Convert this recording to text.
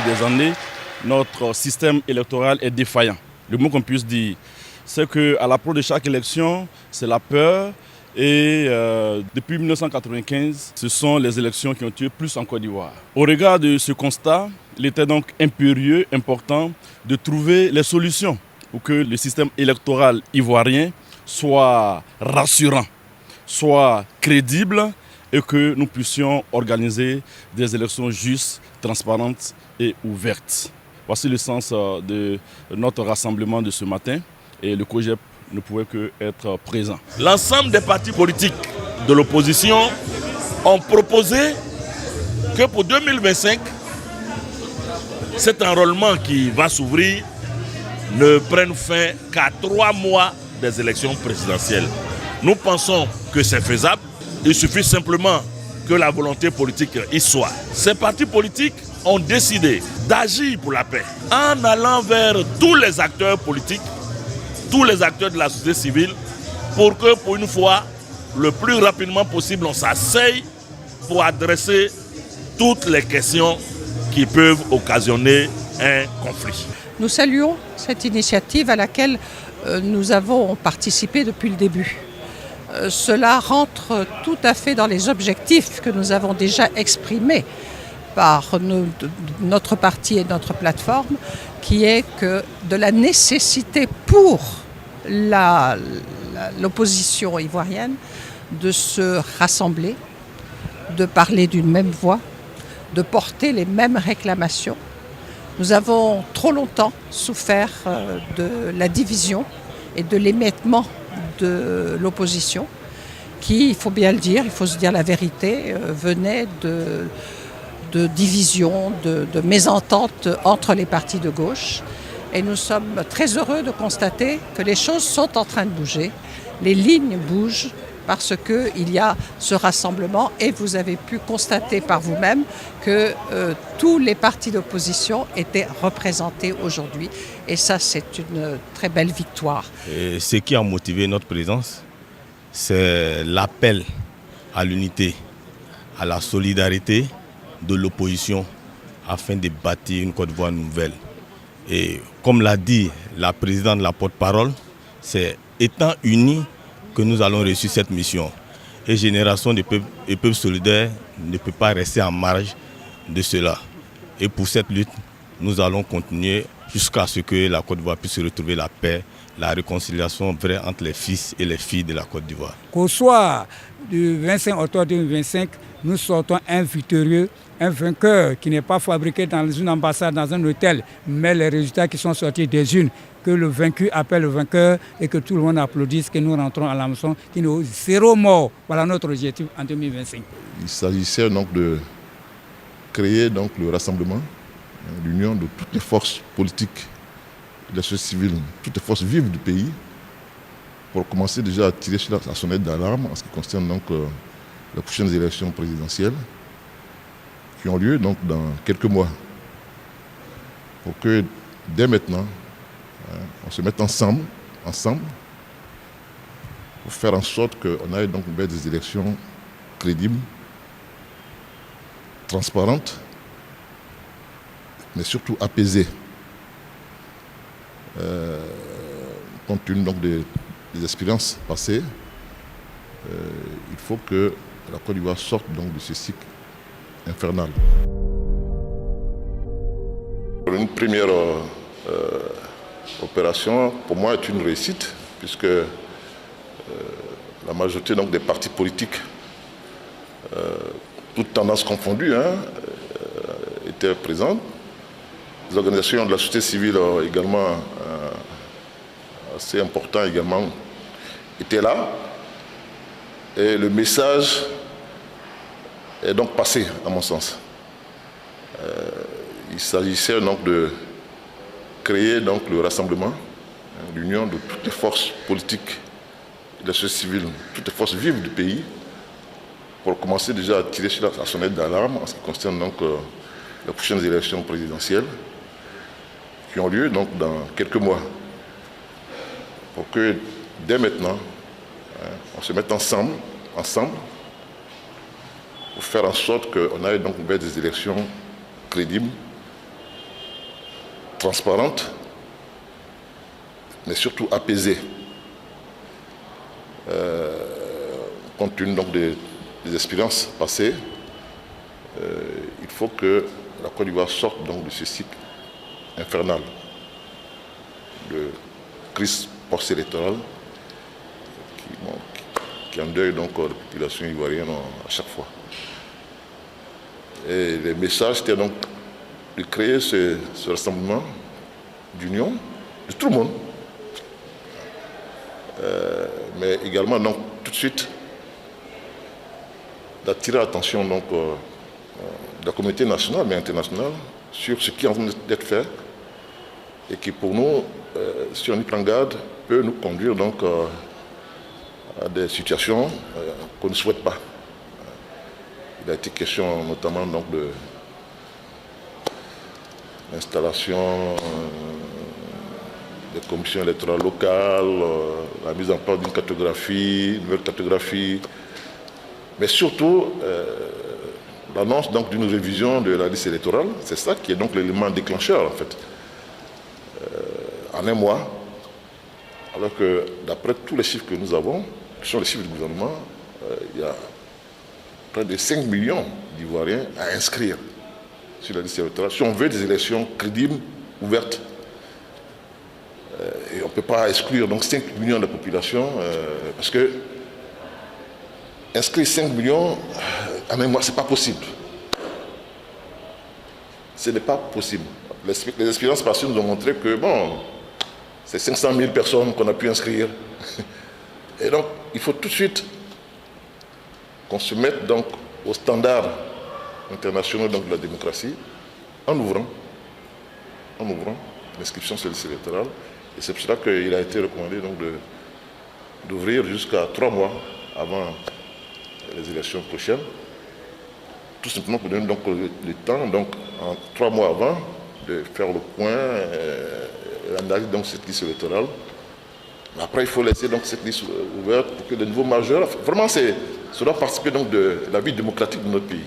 depuis des années, notre système électoral est défaillant. Le mot qu'on puisse dire, c'est qu'à l'approche de chaque élection, c'est la peur. Et depuis 1995, ce sont les élections qui ont tué plus en Côte d'Ivoire. Au regard de ce constat, il était donc impérieux, important, de trouver les solutions pour que le système électoral ivoirien soit rassurant, soit crédible et que nous puissions organiser des élections justes, transparentes et ouvertes. Voici le sens de notre rassemblement de ce matin et le COJEP ne pouvait qu'être présent. L'ensemble des partis politiques de l'opposition ont proposé que pour 2025, cet enrôlement qui va s'ouvrir ne prenne fin qu'à 3 mois des élections présidentielles. Nous pensons que c'est faisable. Il suffit simplement que la volonté politique y soit. Ces partis politiques ont décidé d'agir pour la paix en allant vers tous les acteurs politiques, tous les acteurs de la société civile, pour que, pour une fois, le plus rapidement possible, on s'asseye pour adresser toutes les questions qui peuvent occasionner un conflit. Nous saluons cette initiative à laquelle nous avons participé depuis le début. Cela rentre tout à fait dans les objectifs que nous avons déjà exprimés par notre parti et notre plateforme, qui est que de la nécessité pour l'opposition ivoirienne de se rassembler, de parler d'une même voix, de porter les mêmes réclamations. Nous avons trop longtemps souffert de la division et de l'émiettement de l'opposition, qui, il faut bien le dire, il faut se dire la vérité, venait de division, de mésentente entre les partis de gauche. Et nous sommes très heureux de constater que les choses sont en train de bouger. Les lignes bougent parce qu'il y a ce rassemblement et vous avez pu constater par vous-même que tous les partis d'opposition étaient représentés aujourd'hui. Et ça, c'est une très belle victoire. Et ce qui a motivé notre présence, c'est l'appel à l'unité, à la solidarité de l'opposition afin de bâtir une Côte d'Ivoire nouvelle. Et comme l'a dit la présidente de la porte-parole, c'est étant unis que nous allons réussir cette mission. Et Génération des peuples et Peuples solidaires ne peut pas rester en marge de cela. Et pour cette lutte, nous allons continuer jusqu'à ce que la Côte d'Ivoire puisse retrouver la paix, la réconciliation vraie entre les fils et les filles de la Côte d'Ivoire. Qu'au soir du 25 octobre 2025, nous sortons un victorieux, un vainqueur qui n'est pas fabriqué dans une ambassade, dans un hôtel, mais les résultats qui sont sortis des urnes, que le vaincu appelle le vainqueur et que tout le monde applaudisse, que nous rentrons à la maison, qu'il y ait 0 mort. Voilà notre objectif en 2025. Il s'agissait donc de créer donc le rassemblement, l'union de toutes les forces politiques, de la société civile, toutes les forces vives du pays, pour commencer déjà à tirer sur la sonnette d'alarme en ce qui concerne donc les prochaines élections présidentielles qui ont lieu donc dans quelques mois. Pour que dès maintenant, on se mette ensemble, pour faire en sorte qu'on aille donc vers des élections crédibles, transparentes, mais surtout apaisées. Compte tenu donc des expériences passées, il faut que la Côte d'Ivoire sorte donc de ce cycle infernal. Une première opération, pour moi, est une réussite, puisque la majorité donc, des partis politiques, toutes tendances confondues, étaient présentes. Les organisations de la société civile également assez importantes également étaient là. Et le message est donc passé, à mon sens. Il s'agissait donc de créer donc le rassemblement, l'union de toutes les forces politiques de la société civile, toutes les forces vives du pays, pour commencer déjà à tirer sur la sonnette d'alarme en ce qui concerne donc les prochaines élections présidentielles qui ont lieu donc dans quelques mois. Pour que dès maintenant, on se mette ensemble, pour faire en sorte qu'on aille donc vers des élections crédibles, transparente, mais surtout apaisée. Compte tenu donc des expériences passées, il faut que la Côte d'Ivoire sorte donc de ce cycle infernal de crise post-électorale qui endeuille donc la population ivoirienne à chaque fois. Et le message c'était donc de créer ce rassemblement d'union de tout le monde, mais également donc tout de suite d'attirer l'attention donc de la communauté nationale mais internationale sur ce qui est en train d'être fait et qui pour nous, si on y prend garde, peut nous conduire donc à des situations qu'on ne souhaite pas. Il a été question notamment donc de l'installation des commissions électorales locales, la mise en place d'une cartographie, une nouvelle cartographie, mais surtout l'annonce donc d'une révision de la liste électorale. C'est ça qui est donc l'élément déclencheur en fait. En un mois, alors que d'après tous les chiffres que nous avons, qui sont les chiffres du gouvernement, il y a près de 5 millions d'Ivoiriens à inscrire sur la liste électorale. Si on veut des élections crédibles, ouvertes, et on ne peut pas exclure donc 5 millions de la population, parce que inscrire 5 millions en un mois, ce n'est pas possible. Ce n'est pas possible. Les expériences passées nous ont montré que, bon, c'est 500 000 personnes qu'on a pu inscrire. Et donc, il faut tout de suite qu'on se mette donc aux standards internationaux donc, de la démocratie en ouvrant l'inscription sur la liste électorale. Et c'est pour cela qu'il a été recommandé donc d'ouvrir jusqu'à 3 mois avant les élections prochaines. Tout simplement pour donner donc le temps, donc en 3 mois avant, de faire le point, l'analyse donc cette liste électorale. Après, il faut laisser donc cette liste ouverte pour que les nouveaux majeurs, vraiment, ça doit participer donc de la vie démocratique de notre pays.